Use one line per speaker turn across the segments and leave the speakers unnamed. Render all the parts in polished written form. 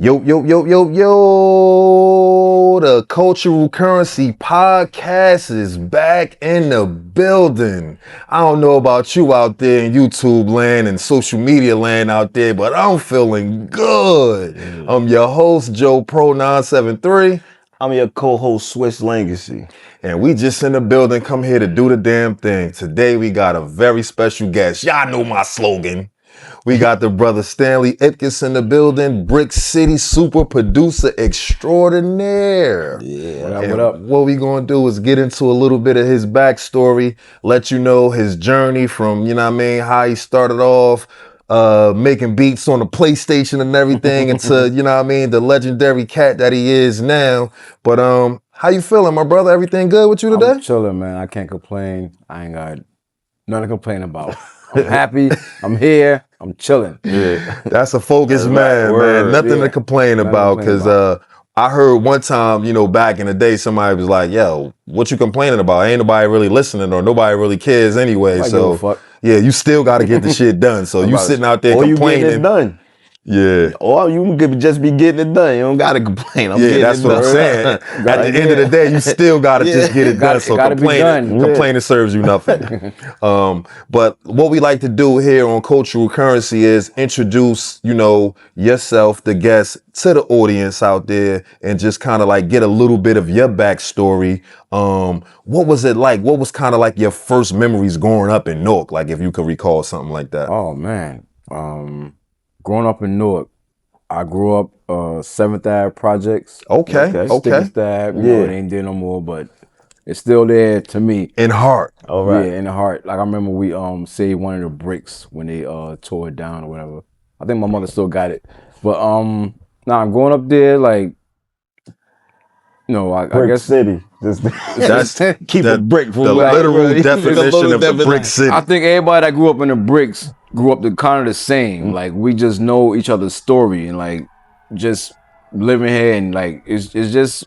Yo, yo, yo, yo, yo, the Cultural Currency Podcast is back in the building. I don't know about you out there in YouTube land and social media land out there, but I'm feeling good. I'm your host, Joe Pro 973.
I'm your co-host, Swiss Legacy.
And we just in the building, come here to do the damn thing. Today we got a very special guest. Y'all know my slogan. We got the brother Stanley Ipkiss in the building, Brick City super producer extraordinaire.
Yeah,
what up? What we gonna do is get into a little bit of his backstory, let you know his journey from, you know what I mean, how he started off making beats on the PlayStation and everything into, you know what I mean, the legendary cat that he is now. But how you feeling, my brother? Everything good with you today?
I'm chilling, man. I can't complain. I ain't got nothing to complain about. I'm happy. I'm here. I'm chilling.
Yeah, that's a focused man. Nothing to complain about, because I heard one time, you know, back in the day, somebody was like, yo, what you complaining about? Ain't nobody really listening or nobody really cares anyway. So yeah, you still got to get the shit done. So you sitting out there complaining.
Or you getting it done.
Yeah.
Or you could just be getting it done. You don't got to complain.
That's what I'm saying. At the end of the day, you still got to just get it done. So complaining serves you nothing. But what we like to do here on Cultural Currency is introduce, you know, yourself, the guest, to the audience out there and just kind of like get a little bit of your backstory. What was it like? What was kind of like your first memories growing up in Newark? Like if you could recall something like that.
Oh, man. Growing up in Newark, I grew up 7th Ave Projects.
Okay.
Stab, you know, it ain't there no more, but it's still there to me.
In heart.
All right. Yeah, in the heart. Like I remember we saved one of the bricks when they tore it down or whatever. I think my mother still got it. But I'm going up there like, I guess
City.
That's
keep a brick from
the literal definition of the brick city.
I think everybody that grew up in the bricks grew up kind of the same. Like we just know each other's story and like just living here and like it's just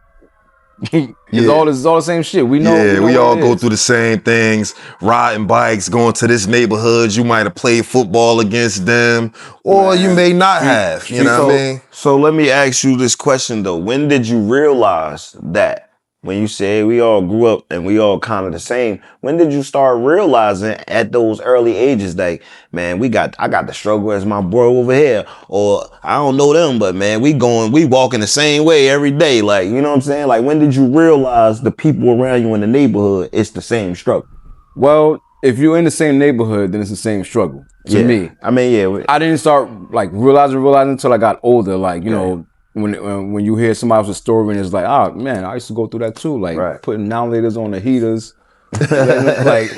it's all the same shit. We know.
Yeah, we all go through the same things. Riding bikes, going to this neighborhood. You might have played football against them, or you may not have. You know what I mean?
So let me ask you this question though: when did you realize that? When you say we all grew up and we all kind of the same, when did you start realizing at those early ages, like, man, I got the struggle as my bro over here, or I don't know them, but man, we walking the same way every day, like, you know what I'm saying? Like, when did you realize the people around you in the neighborhood, it's the same struggle?
Well, if you're in the same neighborhood, then it's the same struggle to me.
I mean,
I didn't start like realizing until I got older, like, you know. When you hear somebody else's story and it's like, oh man, I used to go through that too, like putting downlators on the heaters, like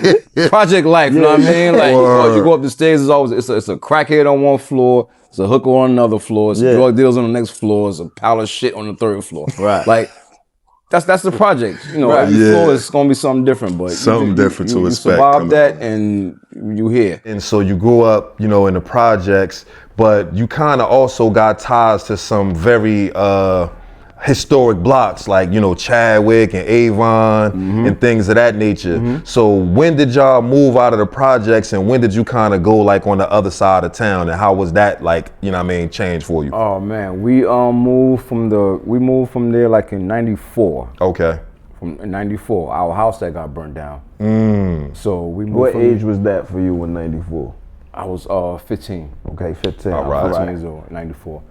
project life, you know what I mean? Like you go up the stairs, it's a crackhead on one floor, it's a hooker on another floor, it's drug dealers on the next floor, it's a pile of shit on the third floor. Right. Like that's the project. You know, every floor is gonna be something different, but
something different to expect.
You survive that and you here.
And so you grew up, you know, in the projects, but you kind of also got ties to some very historic blocks like, you know, Chadwick and Avon and things of that nature. So when did y'all move out of the projects and when did you kind of go like on the other side of town and how was that like, you know what I mean, change for you?
Oh man, we moved from there like in 94.
Okay.
In 94, our house that got burned down. So we moved.
What age was that for you in 94?
I was 15.
Okay, 15.
All right.
15 years old, 94.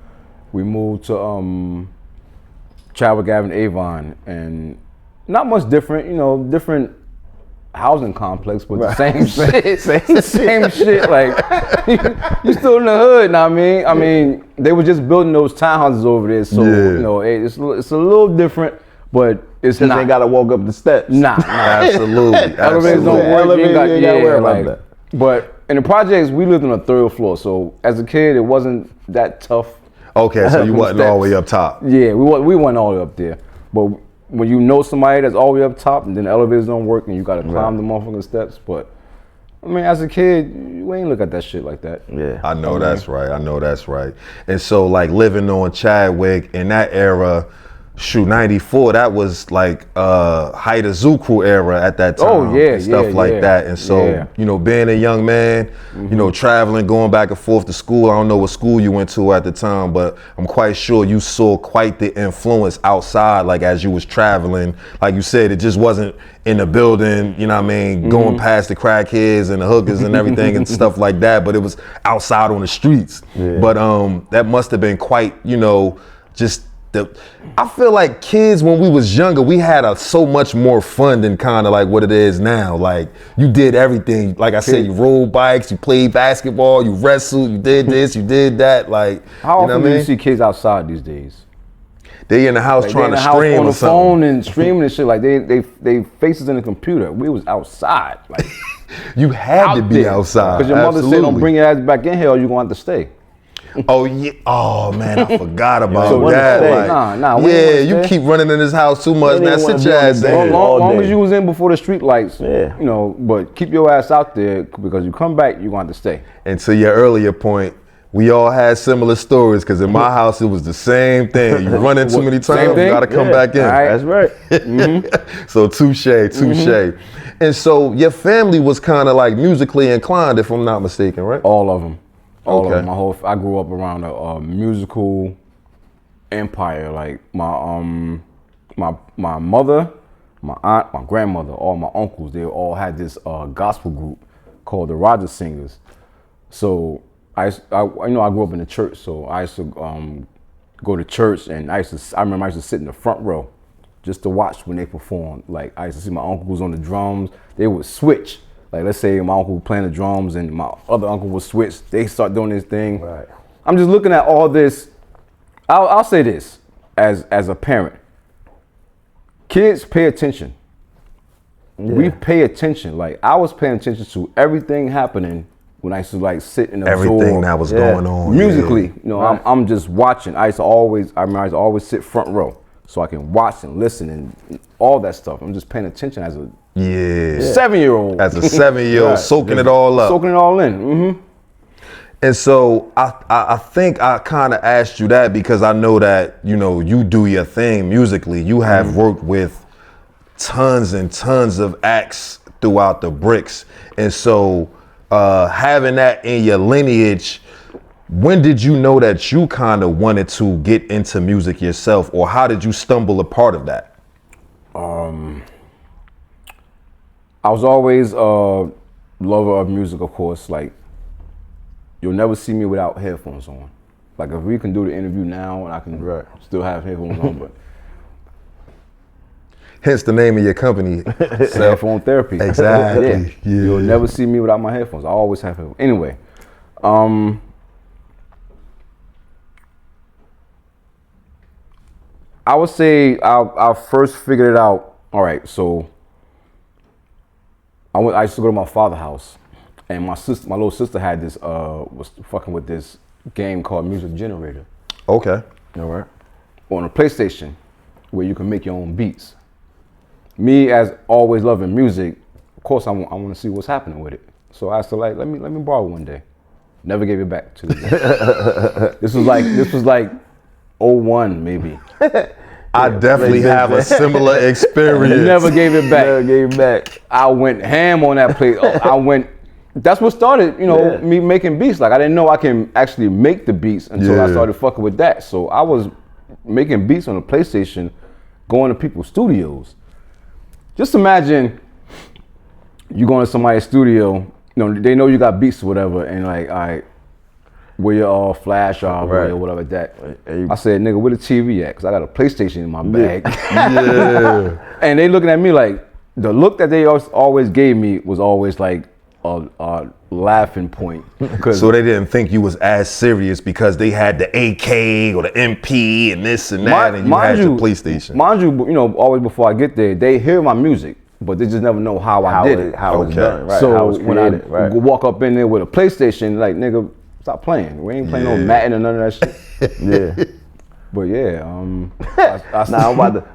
We moved to Chadwick Avenue, Avon, and not much different, you know, different housing complex, but the same shit. Same shit. Like you still in the hood, know what I mean? I mean, they were just building those townhouses over there, so you know, it's a little different, but it's not.
They gotta walk up the steps.
Nah.
Absolutely.
Elevators don't work. You ain't gotta worry about that. But in the projects, we lived on the 3rd floor, so as a kid, it wasn't that tough.
Okay, so you wasn't all the way up top.
Yeah, we went all the way up there. But when you know somebody that's all the way up top, and then the elevators don't work, and you gotta climb the motherfucking steps. But I mean, as a kid, you ain't look at that shit like that.
Yeah, I know that's right. And so, like living on Chadwick in that era, shoot, 94, that was like height of Zoo Crew era at that time. And stuff like that. And so, you know, being a young man, you know, traveling, going back and forth to school. I don't know what school you went to at the time, but I'm quite sure you saw quite the influence outside, like as you was traveling. Like you said, it just wasn't in the building, you know what I mean, going past the crackheads and the hookers and everything and stuff like that, but it was outside on the streets. But that must have been quite, you know, just I feel like kids when we was younger, we had so much more fun than kind of like what it is now. Like you did everything. Like I said, you rode bikes, you played basketball, you wrestled, you did this, you did that. Like
how often do you see kids outside these days?
They in the house trying to stream
on
the
phone and streaming and shit. Like they faces in the computer. We was outside. Like
you had to be outside
because your mother said, "Don't bring your ass back in here, or you gonna have to stay."
Oh yeah! Oh man, I forgot about that. Like, you keep running in this house too much. Now sit your ass in.
Long as you was in before the street lights, you know. But keep your ass out there because you come back, you want to stay.
And to your earlier point, we all had similar stories because in my house it was the same thing. You run in too many times, you gotta come back in.
Right. That's right.
So touche. And so your family was kind of like musically inclined, if I'm not mistaken, right?
All of them. All of them. I grew up around a musical empire. Like my mother, my aunt, my grandmother, all my uncles, they all had this gospel group called the Roger Singers. So I grew up in the church, so I used to go to church, and I remember I used to sit in the front row just to watch when they performed. Like I used to see my uncles on the drums. They would switch. Like let's say my uncle playing the drums and my other uncle would switch. They start doing this thing. Right. I'm just looking at all this. I'll say this as a parent. Kids pay attention. We pay attention. Like I was paying attention to everything happening when I used to like sit and absorb
everything that was going on
musically. You know, I'm just watching. I used to always sit front row so I can watch and listen and all that stuff. I'm just paying attention as a 7-year-old.
As a 7-year-old, soaking it all up.
Soaking it all in.
And so I think I kind of asked you that because I know that, you know, you do your thing musically. You have worked with tons and tons of acts throughout the bricks. And so having that in your lineage, when did you know that you kind of wanted to get into music yourself, or how did you stumble a part of that?
I was always a lover of music, of course. Like, you'll never see me without headphones on. Like, if we can do the interview now, and I can still have headphones on, but.
Hence the name of your company.
Headphone therapy.
Exactly.
Yeah. You'll never see me without my headphones. I always have headphones. Anyway, I would say I first figured it out. All right, so I used to go to my father's house, and my little sister had this was fucking with this game called Music Generator.
Okay.
All right. On a PlayStation, where you can make your own beats. Me, as always loving music, of course I want to see what's happening with it. So I asked her, like, let me borrow one day. Never gave it back to the This was like 01 maybe.
I definitely have a similar experience.
Never gave it back. I went ham on that play. That's what started, you know, me making beats. Like I didn't know I can actually make the beats until I started fucking with that. So I was making beats on the PlayStation, going to people's studios. Just imagine you going to somebody's studio, you know, they know you got beats or whatever, and like, all right, where your flash or whatever that. I said, nigga, where the TV at? Cause I got a PlayStation in my bag. And they looking at me like, the look that they always gave me was always like a laughing point.
So they didn't think you was as serious because they had the AK or the MP and this and that, and you had your PlayStation.
Mind you, you know, always before I get there, they hear my music, but they just never know how I did it.
How it's done, right?
So when I walk up in there with a PlayStation, like, nigga, stop playing. We ain't playing no Madden or none of that shit. But I'm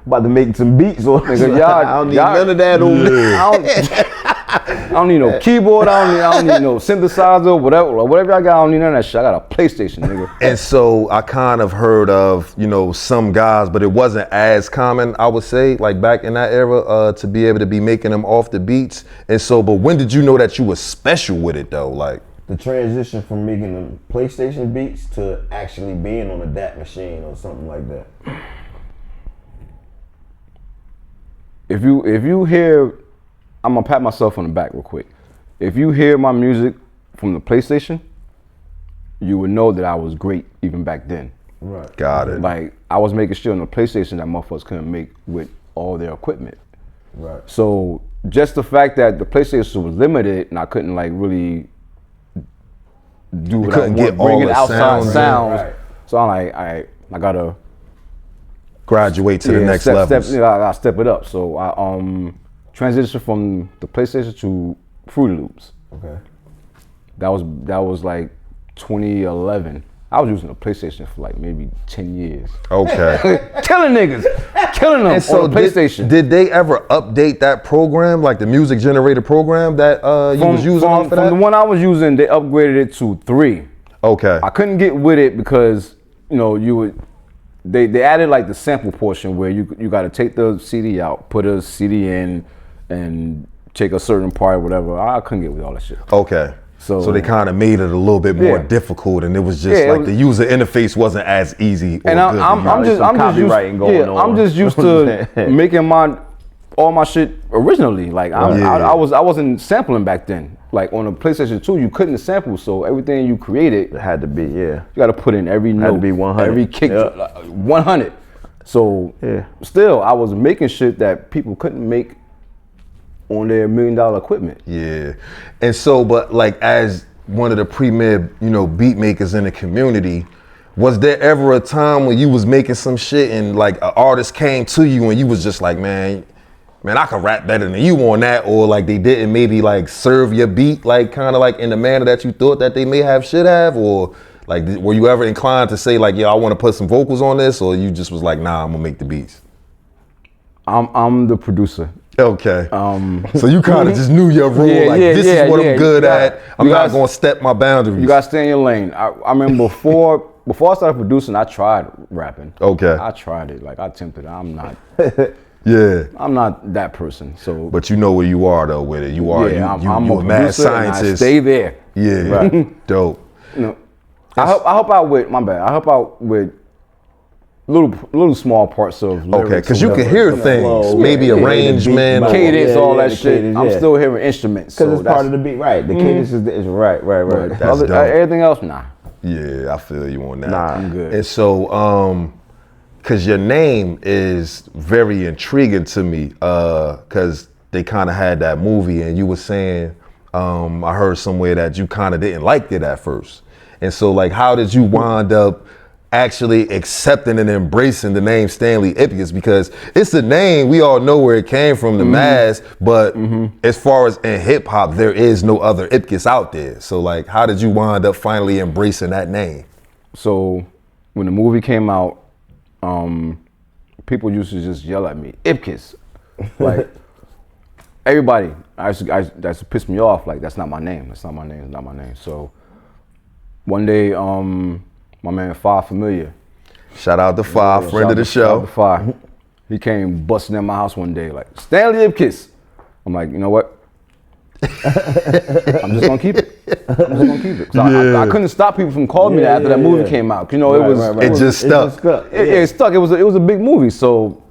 about to make some beats. Nigga,
I
don't need none of that on me.
I don't need no keyboard. I don't need no synthesizer. Whatever I got, I don't need none of that shit. I got a PlayStation, nigga.
And so I kind of heard of, some guys, but it wasn't as common, I would say, like back in that era, to be able to be making them off the beats. And so, but when did you know that you were special with it though? Like
the transition from making the PlayStation beats to actually being on a DAT machine or something like that.
If you hear, I'm gonna pat myself on the back real quick. If you hear my music from the PlayStation, you would know that I was great even back then.
Right.
Got it.
Like I was making shit on the PlayStation that motherfuckers couldn't make with all their equipment.
Right.
So just the fact that the PlayStation was limited and I couldn't like really do what I want, bring in outside sounds. Right. So I'm like, I gotta
graduate to the next level.
I gotta step it up. So I transitioned from the PlayStation to Fruity Loops.
Okay.
That was like 2011. I was using a PlayStation for like maybe 10 years.
Okay.
Killing niggas. Killing them on the PlayStation.
Did they ever update that program, like the music generator program that you was using off of that?
From the one I was using, they upgraded it to 3.
Okay.
I couldn't get with it because, they added like the sample portion where you got to take the CD out, put a CD in, and take a certain part or whatever. I couldn't get with all that shit.
Okay. So they kind of made it a little bit more difficult, and it was just the user interface wasn't as easy. Or
and I'm just used to making all my shit originally. Like I wasn't sampling back then. Like on the PlayStation 2, you couldn't sample, so everything you created
it had to be you
got to put in every note,
had to be 100,
every kick, 100. So still, I was making shit that people couldn't make on their $1 million equipment.
Yeah. And so, but like as one of the premier, beat makers in the community, was there ever a time when you was making some shit and like an artist came to you and you was just like, man, I can rap better than you on that, or like they didn't maybe like serve your beat like kind of like in the manner that you thought that they should have, or like were you ever inclined to say like, I want to put some vocals on this, or you just was like, nah, I'm gonna make the beats?
I'm the producer.
Okay. So you kind of just knew your role, this is what I'm good at. I'm not gonna step my boundaries.
You gotta stay in your lane. I remember before I started producing, I tried rapping.
Okay.
I tried it, like I attempted it. I'm not. I'm not that person. So.
But you know where you are though with it. You are.
I'm
you
a
mad scientist.
I stay there.
Yeah. Right. Dope.
I help out with I help out with little small parts of lyrics.
Okay, because you can hear things, maybe arrangement,
cadence, all that shit. I'm still hearing instruments.
Because it's part of the beat, right? The cadence is right.
That's dope.
Everything else, nah.
Yeah, I feel you on that.
Nah, I'm good.
And so, because your name is very intriguing to me, because they kind of had that movie, and you were saying, I heard somewhere that you kind of didn't like it at first. And so, like, how did you wind up actually accepting and embracing the name Stanley Ipkiss? Because it's a name, we all know where it came from, the mass, but as far as in hip hop, there is no other Ipkiss out there. So like, how did you wind up finally embracing that name?
So when the movie came out, people used to just yell at me, Ipkiss. Like everybody, that's pissed me off. Like, that's not my name. That's not my name. It's not my name. So one day, my man Fah Famyliar.
Shout out to Fah, friend of the show.
Shout out to Fah. He came busting in my house one day like, Stanley Ipkiss. I'm like, you know what? I'm just gonna keep it. I couldn't stop people from calling me that after that movie came out.
It just stuck.
It stuck. It was a big movie. So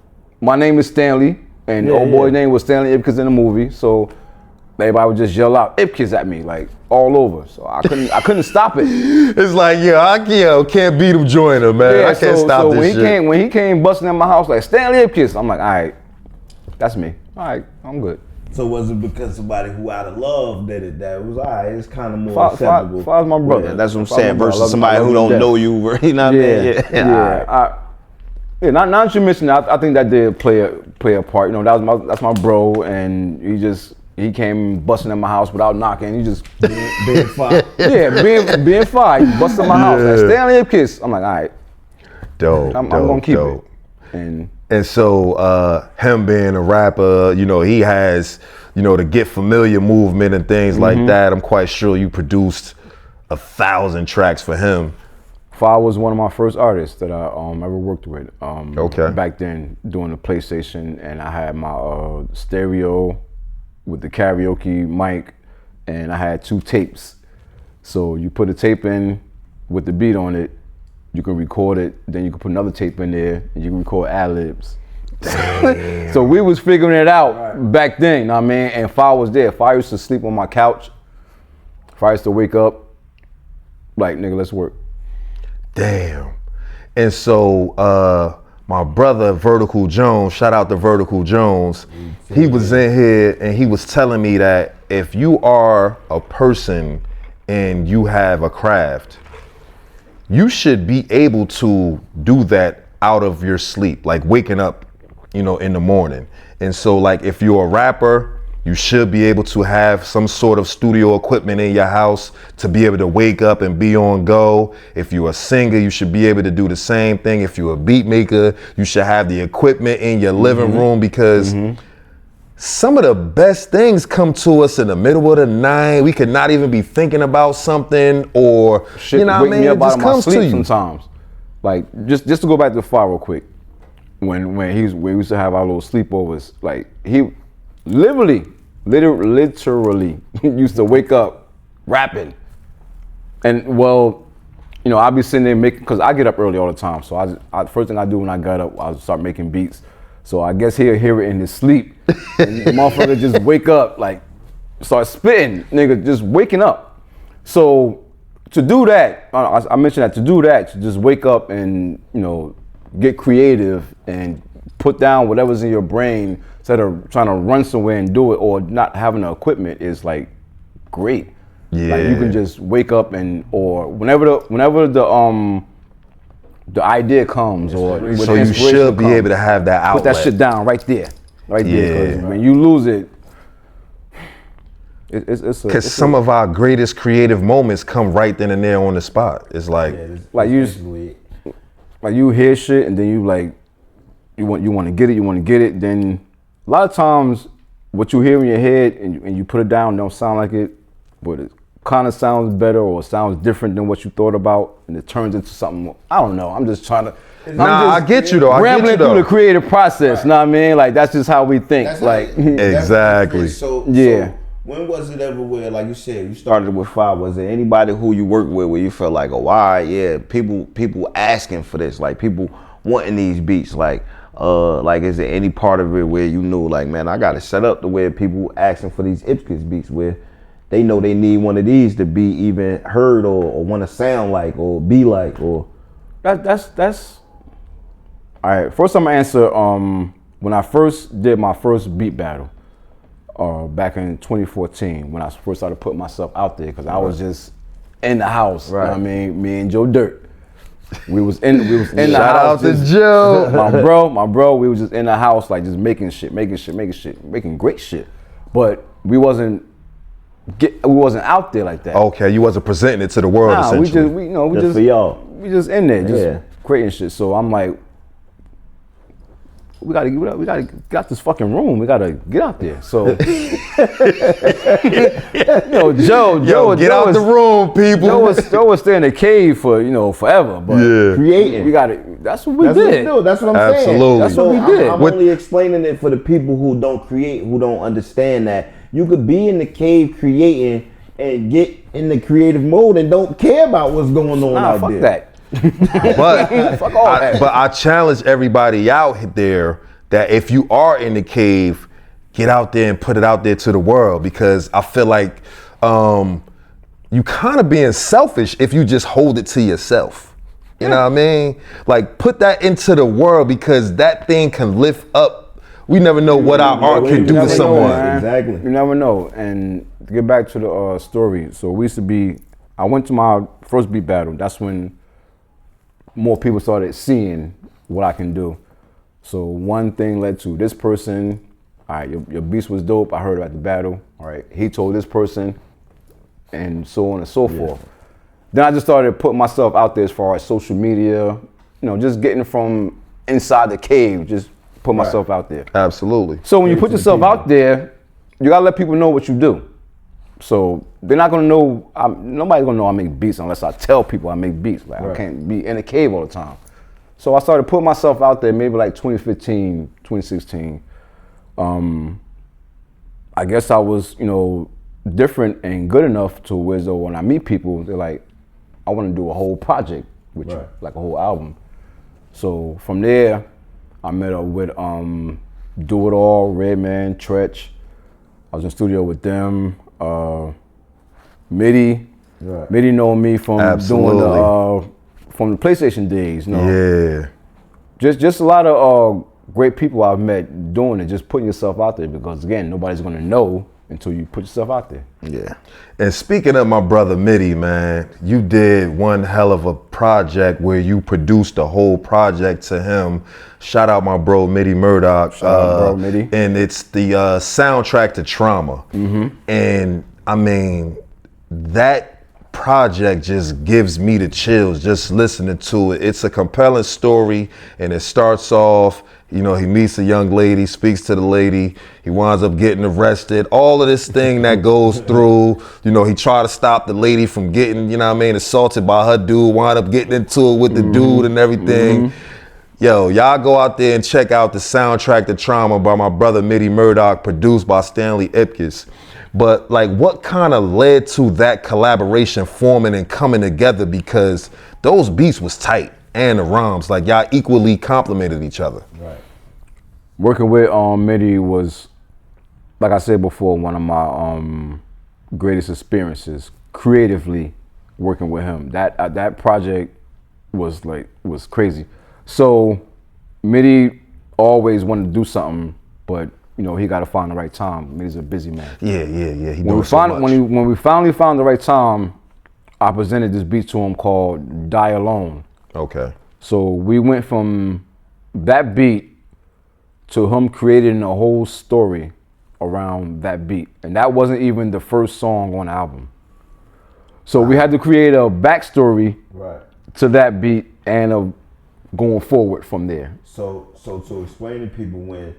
my name is Stanley, and old boy's name was Stanley Ipkiss in the movie. So everybody would just yell out Ipkiss at me like all over. So I couldn't stop it.
It's like, I can't beat him, join him, man. I can't stop this shit.
When he came busting in my house like Stanley Ipkiss, I'm like, all right, that's me. All right, I'm good.
So was it because somebody who out of love did it that was all right? It's kind of more acceptable.
Fah's my brother.
Yeah, that's what I'm saying. Versus somebody who don't know you, you know what I mean?
Yeah. Now that you mentioned that, I think that did play a part. That's my bro, and he came busting in my house without knocking. He just
being fine.
being fine. He busted in my house. Like, Stanley Ipkiss. I'm like, all right.
Dope.
I'm gonna keep it. And
And so him being a rapper, you know, he has, you know, the Get Familiar movement and things like that. I'm quite sure you produced 1,000 tracks for him.
Fah was one of my first artists that I ever worked with.
Okay.
Back then, doing the PlayStation, and I had my stereo with the karaoke mic, and I had 2 tapes. So you put a tape in with the beat on it, you can record it, then you can put another tape in there, and you can record ad-libs. So we was figuring it out back then, you know what I mean? And Fah was there. Fah used to sleep on my couch. Fah used to wake up, like, nigga, let's work.
Damn. And so my brother Vertical Jones, shout out to Vertical Jones, he was in here and he was telling me that if you are a person and you have a craft, you should be able to do that out of your sleep, like waking up, you know, in the morning. And so like if you're a rapper, you should be able to have some sort of studio equipment in your house to be able to wake up and be on go. If you're a singer, you should be able to do the same thing. If you're a beat maker, you should have the equipment in your living room, because some of the best things come to us in the middle of the night. We could not even be thinking about something, or
Shit,
you know what I mean? It just comes to you
sometimes. Like just to go back to Fah real quick. When we used to have our little sleepovers, like he literally used to wake up rapping. And well, you know, I'd be sitting there making, cause I get up early all the time. So I first thing I do when I got up, I start making beats. So I guess he'll hear it in his sleep. And the motherfucker just wake up, like start spitting, nigga, just waking up. So to do that, I mentioned that to do that, to just wake up and, you know, get creative and put down whatever's in your brain instead of trying to run somewhere and do it, or not having the equipment, is like great.
Yeah.
Like you can just wake up and, or whenever the idea comes, or
so you should be able to have that outlet.
Put that shit down right there, there. Because when you lose it, it's
because some of our greatest creative moments come right then and there on the spot. It's like,
like you hear shit and then you like, you want to get it. Then a lot of times what you hear in your head and you put it down don't sound like it, but it kind of sounds better or sounds different than what you thought about, and it turns into something. I don't know. I'm just trying to.
I get you though.
Rambling through the creative process. Know what I mean? Like that's just how we think.
That's
like
exactly.
So when was it ever where, like you said, you
Started with Fah. Was there anybody who you worked with where you felt like, oh, why? Yeah, people asking for this, like people wanting these beats, like is there any part of it where you knew, like, man, I got to set up the way people asking for these Ipkiss beats, where they know they need one of these to be even heard or want to sound like or be like, or
that's all right. First, I'm gonna answer. When I first did my first beat battle, back in 2014, when I first started putting myself out there, because I was just in the house. Right. You know what I mean? Me and Joe Dirt. We was in the house.
Shout out to Joe.
My bro. We was just in the house, like just making great shit. But we wasn't out there like that.
Okay, you wasn't presenting it to the world.
Nah,
essentially.
we just
for y'all.
We just in there, just creating shit. So I'm like, we gotta get this fucking room. We gotta get out there. So, Joe,
get out the room, people.
Joe was staying in the cave for forever, but
creating.
We gotta. That's what we did.
That's what I'm saying.
Absolutely.
That's what we did.
I'm only explaining it for the people who don't create, who don't understand that you could be in the cave creating and get in the creative mode and don't care about what's going on out
fuck
there.
That.
But
fuck all that.
But I challenge everybody out there that if you are in the cave, get out there and put it out there to the world, because I feel like you kind of being selfish if you just hold it to yourself. You know what I mean? Like put that into the world, because that thing can lift up. We never know what our art can do to someone.
Exactly.
You never know. And to get back to the story, so I went to my first beat battle. That's when more people started seeing what I can do. So one thing led to this person. All right, your beats was dope. I heard about the battle. All right, he told this person, and so on and so forth. Then I just started putting myself out there as far as social media, just getting from inside the cave, just put myself out there.
Absolutely.
So when you put yourself out there, you gotta let people know what you do. So they're not gonna know, nobody's gonna know I make beats unless I tell people I make beats. Like I can't be in a cave all the time. So I started putting myself out there maybe like 2015, 2016. I guess I was, different and good enough to where though when I meet people, they're like, I wanna do a whole project with you, like a whole album. So from there, I met up with Do It All, Redman, Tretch. I was in the studio with them. Middy. Middy know me from doing from the PlayStation days.
Yeah.
Just a lot of great people I've met doing it, just putting yourself out there because again, nobody's gonna know until you put yourself out there.
Yeah. And speaking of my brother Middy, man, you did one hell of a project where you produced the whole project to him. Shout out my bro Middy Murdock.
Shout out bro Middy.
And it's the soundtrack to Trauma. And I mean, that project just gives me the chills just listening to it. It's a compelling story and it starts off, he meets a young lady, speaks to the lady, he winds up getting arrested, all of this thing that goes through, he tried to stop the lady from getting, assaulted by her dude, wind up getting into it with the dude and everything. Yo, y'all go out there and check out the soundtrack to Trauma by my brother Middy Murdock, produced by Stanley Ipkiss. But like, what kind of led to that collaboration forming and coming together? Because those beats was tight and the rhymes, like y'all equally complemented each other.
Right.
Working with Middy was, like I said before, one of my greatest experiences creatively working with him. That project was crazy. So Middy always wanted to do something, but he got to find the right time. Middy's a busy man.
Yeah. He
When we finally found the right time, I presented this beat to him called Die Alone.
Okay.
So we went from that beat to him creating a whole story around that beat. And that wasn't even the first song on the album. So we had to create a backstory to that beat and going forward from there.
So to explain to people when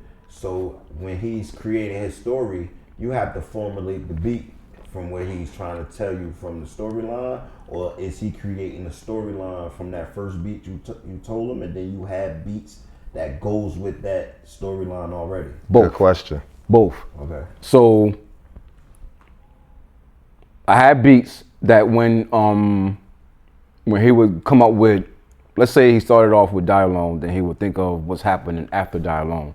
he's creating his story, you have to formulate the beat from where he's trying to tell you from the storyline, or is he creating a storyline from that first beat you told him, and then you have beats that goes with that storyline already?
Both.
Good question.
Both.
Okay.
So I had beats that when he would come up with, let's say he started off with Die Alone, then he would think of what's happening after Die Alone.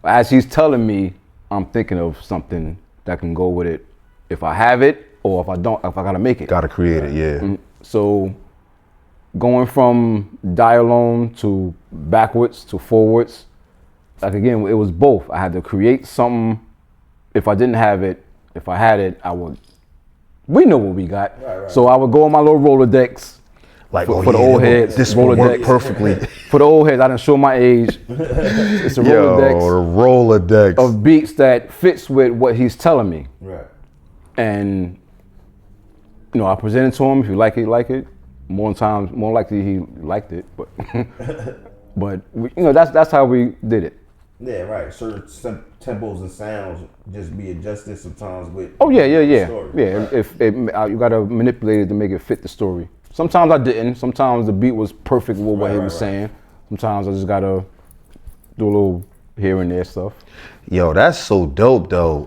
As he's telling me, I'm thinking of something that can go with it if I have it, or if I don't, if I gotta make it.
Gotta create it, yeah.
So going from Die Alone to backwards to forwards, like again, it was both. I had to create something. If I didn't have it, if I had it, we know what we got. Right. So I would go on my little Rolodex.
Like,
for the old heads,
this will work perfectly.
For the old heads, I didn't show my age. It's a Rolodex of beats that fits with what he's telling me.
Right.
And I presented to him. If you like it, you like it. More likely he liked it. But but that's how we did it.
Yeah, right. Certain tempos and sounds just be adjusted sometimes with.
Oh yeah.
Story.
Yeah, right. If you gotta manipulate it to make it fit the story. Sometimes I didn't. Sometimes the beat was perfect with what he was saying. Sometimes I just gotta do a little here and there stuff.
Yo, that's so dope though,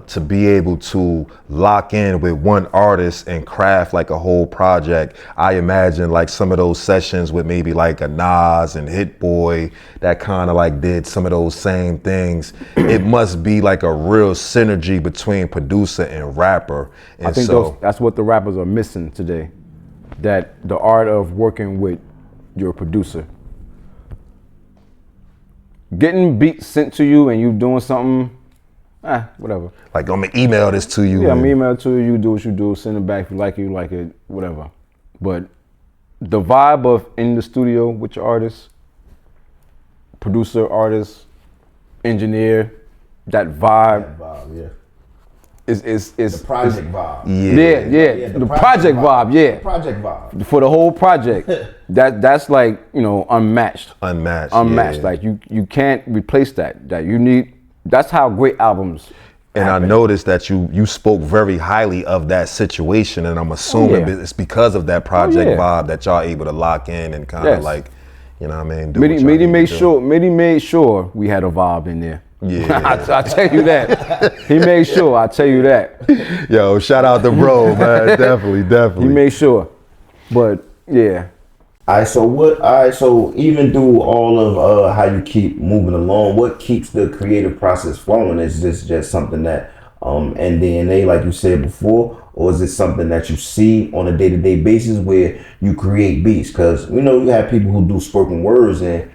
to be able to lock in with one artist and craft like a whole project. I imagine like some of those sessions with maybe like a Nas and Hit Boy that kind of like did some of those same things. It must be like a real synergy between producer and rapper. And
I think that's what the rappers are missing today. That the art of working with your producer. Getting beats sent to you and you doing something, whatever.
Like, I'm gonna email this to you.
Yeah, I'm gonna email it to you, you do what you do, send it back. If you like it, whatever. But the vibe of in the studio with your artist, producer, artist, engineer, that vibe, It's
the project vibe.
Yeah. The project vibe. Yeah.
The project vibe.
For the whole project. That's like, you know, unmatched.
Unmatched.
Yeah. Like you can't replace that. That's how great albums.
And happen. I noticed that you spoke very highly of that situation, and I'm assuming it's because of that project vibe that y'all able to lock in and kind of like, you know what I mean?
Middy made sure we had a vibe in there.
Yeah,
I tell you that. He made sure. I tell you that.
Yo, shout out to bro, man. Definitely.
He made sure. But yeah.
So even through all of how you keep moving along, what keeps the creative process flowing? Is this just something that and DNA, like you said before, or is it something that you see on a day-to-day basis where you create beats? Because we know you have people who do spoken words and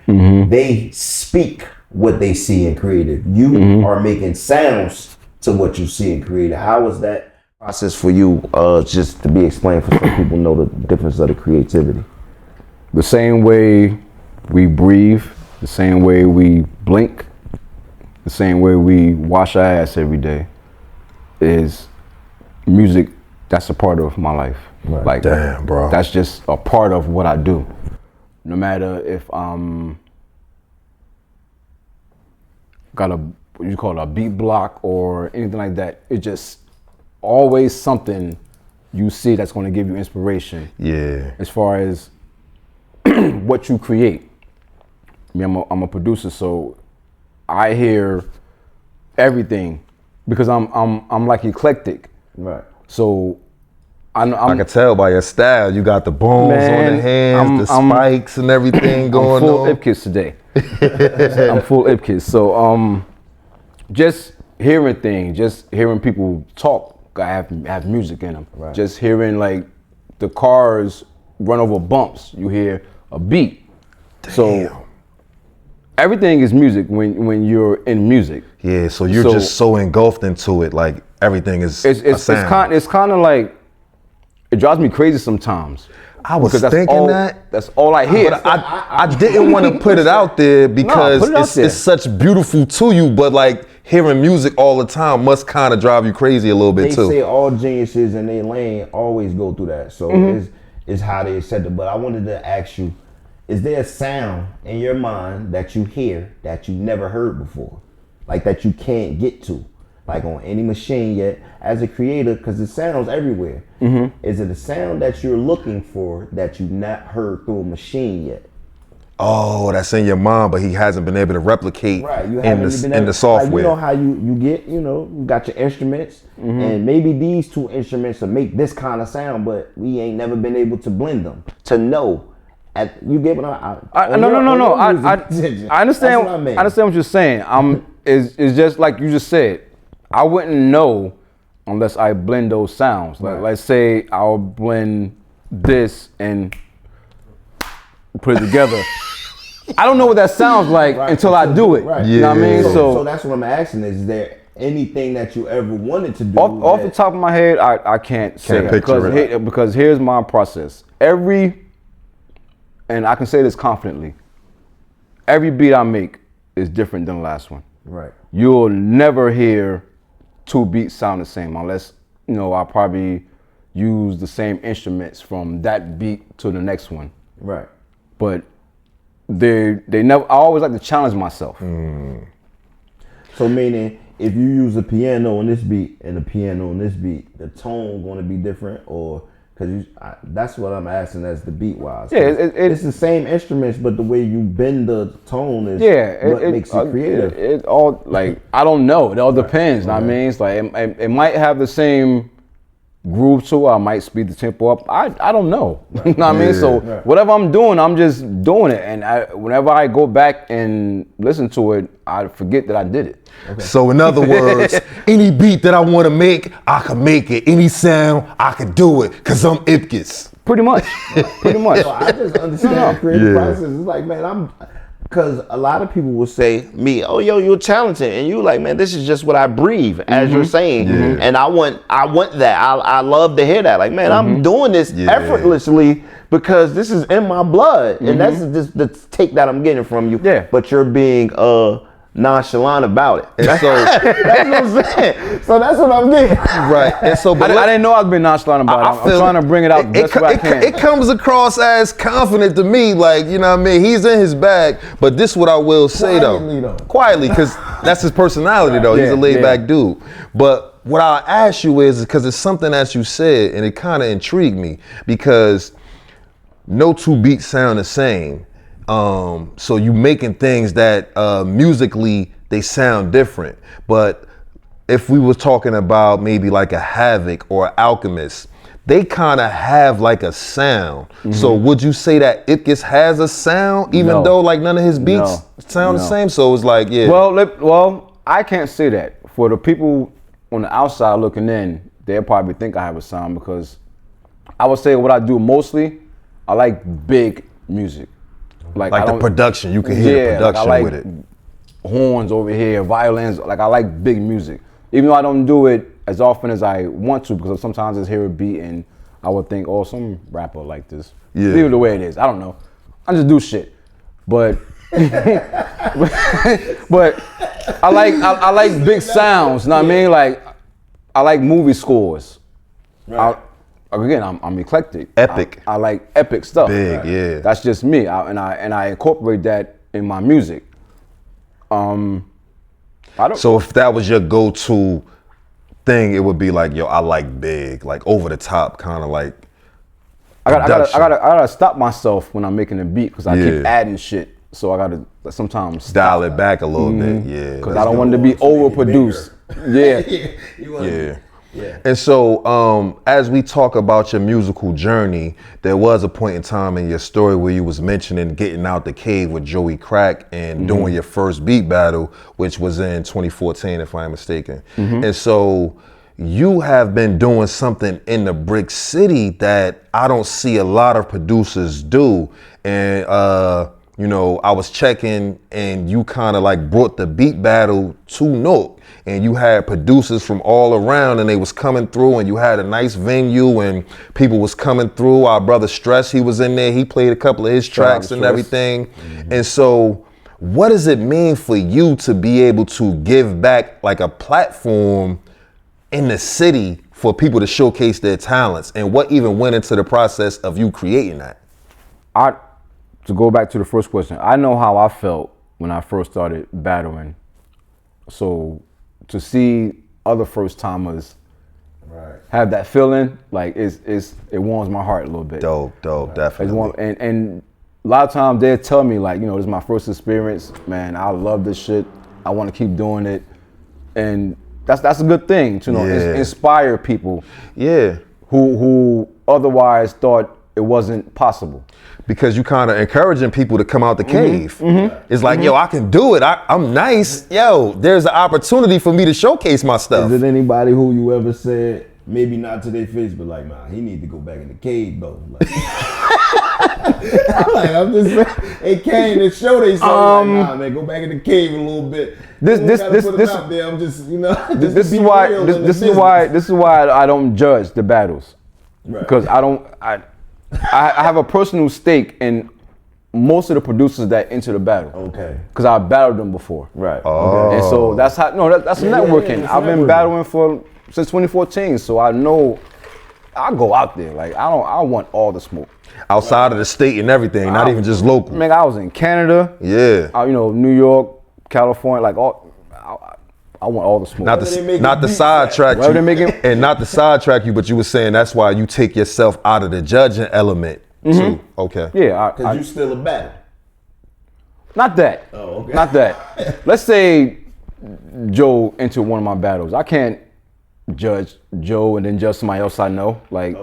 they speak what they see in creative. You are making sounds to what you see in creative. How is that process for you? Just to be explained for some people know the difference of the creativity.
The same way we breathe, the same way we blink, the same way we wash our ass every day is music. That's a part of my life.
Right.
Like,
damn, bro.
That's just a part of what I do. No matter if I'm got what you call it, a beat block or anything like that, it's just always something you see that's going to give you inspiration.
Yeah.
As far as what you create. I mean, I'm a producer, so I hear everything because I'm like eclectic.
Right.
So I
can tell by your style. You got the bones on the hands, the spikes and everything going on.
I'm full Ipkiss today. I'm full Ipkiss. So just hearing things, just hearing people talk. I have music in them. Right. Just hearing like the cars run over bumps. You hear a beat.
Damn.
So everything is music when you're in music.
Yeah. So you're just so engulfed into it, like everything is a sound.
It's kind of like it drives me crazy sometimes.
I was thinking
that's all I hear.
But I didn't want to put it out there because it's such beautiful to you, but like hearing music all the time must kind of drive you crazy a little bit too.
They say all geniuses in their lane always go through that. So it's how they accept it. But I wanted to ask you, is there a sound in your mind that you hear that you never heard before? Like that you can't get to? Like on any machine yet, as a creator, because it sounds everywhere. Is it a sound that you're looking for that you've not heard through a machine yet?
Oh, that's in your mind, but he hasn't been able to replicate in the software.
Like, you know how you get, you got your instruments, and maybe these two instruments will make this kind of sound, but we ain't never been able to blend them to know. You get what
No. I understand. I understand what you're saying. It's just like you just said. I wouldn't know unless I blend those sounds. Like, let's say I'll blend this and put it together. I don't know what that sounds like until I do it.
Right.
You know what I mean?
So that's what I'm asking. Is there anything that you ever wanted to do?
Off the top of my head, I can't say it because here's my process. And I can say this confidently, every beat I make is different than the last one.
Right.
You'll never hear two beats sound the same unless, I probably use the same instruments from that beat to the next one.
Right.
But they never, I always like to challenge myself.
So meaning, if you use a piano on this beat and a piano on this beat, the tone going to be different, or because that's what I'm asking as the beat wise.
Yeah,
it's the same instruments, but the way you bend the tone is what makes it creative.
It all like I don't know. It all depends. I mean, it's like it might have the same groove to it. I might speed the tempo up. I don't know. You know what I mean? So whatever I'm doing, I'm just doing it. And whenever I go back and listen to it, I forget that I did it.
Okay. So in other words, any beat that I want to make, I can make it. Any sound, I can do it because I'm Ipkiss.
Pretty much. Pretty much.
So I just understand the creative process. It's like, man, because a lot of people will say, oh, yo, you're talented. And you like, man, this is just what I breathe, as you're saying. Yeah. And I want that. I love to hear that. Like, man, I'm doing this effortlessly because this is in my blood. And that's just the take that I'm getting from you.
Yeah.
But you're being
nonchalant about it.
And so
that's what I'm saying. So that's what I'm getting.
Right. And so, but
I didn't know I was being nonchalant about it. I'm trying to bring it out best way I can.
It comes across as confident to me, like, you know what I mean? He's in his bag, but this is what I will say though. Quietly, because that's his personality though. He's a laid back dude. But what I'll ask you is, because it's something that you said, and it kind of intrigued me, because no two beats sound the same. So you making things that musically they sound different. But if we was talking about maybe like a Havoc or Alchemist, they kind of have like a sound. So would you say that Ipkiss has a sound, even though like none of his beats sound the same? So it's like, yeah.
Well, I can't say that. For the people on the outside looking in, they'll probably think I have a sound, because I would say what I do mostly, I like big music. Like
the production, you can hear the production
like
with it.
Horns over here, violins, like I like big music. Even though I don't do it as often as I want to, because sometimes I just hear a beat and I would think, oh, some rapper like this.
Yeah.
Leave it the way it is. I don't know. I just do shit. But but I like big sounds, you know what I mean? Like I like movie scores. Right. I'm eclectic.
Epic.
I like epic stuff.
Big, yeah.
That's just me, and I incorporate that in my music.
So if that was your go-to thing, it would be like, yo, I like big, like over the top, kind of like. I gotta
stop myself when I'm making a beat, because I keep adding shit. So I gotta sometimes
dial it back a little bit, yeah.
Because I don't want it to be overproduced.
Yeah. And so as we talk about your musical journey, there was a point in time in your story where you was mentioning getting out the cave with Joey Crack and doing your first beat battle, which was in 2014, if I'm mistaken. And so you have been doing something in the Brick City that I don't see a lot of producers do. And you know, I was checking, and you kind of like brought the beat battle to Newark, and you had producers from all around, and they was coming through, and you had a nice venue, and people was coming through. Our brother Stress, he was in there. He played a couple of his tracks and everything. And so what does it mean for you to be able to give back like a platform in the city for people to showcase their talents, and what even went into the process of you creating that?
To go back to the first question, I know how I felt when I first started battling. So to see other first timers have that feeling, like it warms my heart a little bit.
Dope, definitely.
And a lot of times they'll tell me, like, you know, this is my first experience, man, I love this shit, I want to keep doing it. And that's a good thing to, you know, inspire people who otherwise thought it wasn't possible.
Because you kind of encouraging people to come out the cave. It's like, yo, I can do it. I'm nice. Yo, there's an opportunity for me to showcase my stuff.
Is it anybody who you ever said, maybe not to their face, but like, nah, he need to go back in the cave though? Like, I'm just saying, it came to show they like, nah, man, go back in the cave a little bit. This out there. I'm just, you know,
this is why I don't judge the battles, because I have a personal stake in most of the producers that enter the battle. Okay. Because I battled them before. Right. Oh. And so that's how. No, that's networking. Yeah, I've been battling since 2014, so I know I go out there. Like I want all the smoke.
Outside of the state and everything, not even just local.
Man, I was in Canada.
Yeah.
You know, New York, California, like all. I want all the smoke.
Not the sidetrack you, and not the sidetrack you, but you were saying that's why you take yourself out of the judging element too. Okay.
Yeah,
because you still a battle.
Not that. Oh, okay. Not that. Let's say Joe entered one of my battles. I can't judge Joe and then judge somebody else I know. Like,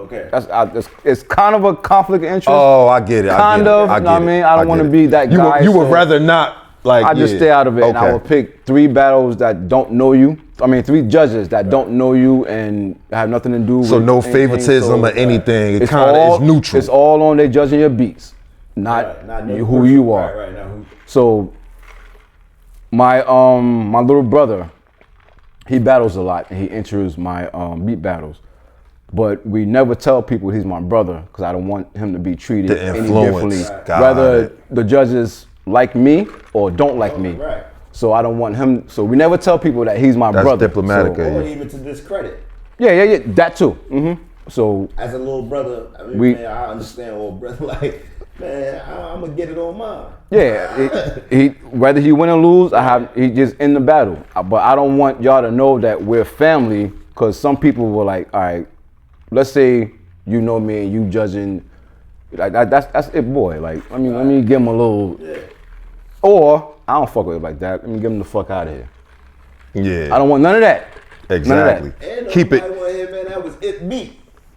it's kind of a conflict of interest.
Oh, I get it.
I know what I mean? I don't want to be that guy.
You would rather not. Like,
I just stay out of it, and I will pick 3 battles that don't know you. I mean, 3 judges that don't know you and have nothing to do with.
So no favoritism or anything. It kind of is neutral.
It's all on they judging your beats, not who you are. Right. So my little brother, he battles a lot, and he enters my beat battles. But we never tell people he's my brother, because I don't want him to be treated any differently. Whether the judges like me or don't like me. So I don't want him. So we never tell people that he's my brother.
That's diplomatic.
Or even to discredit.
Yeah. That too. So
as a little brother, I mean, man, I understand old brother. Like, man, I'm gonna get it on mine.
Yeah, he whether he win or lose, he just in the battle. But I don't want y'all to know that we're family, because some people were like, all right, let's say you know me and you judging, like that's it, boy. Like, let me give him a little, or I don't fuck with it like that. Let me get him the fuck out of here.
Yeah,
I don't want none of that.
Exactly.
None of that. And
Keep it.
Here, man, that was it. Me.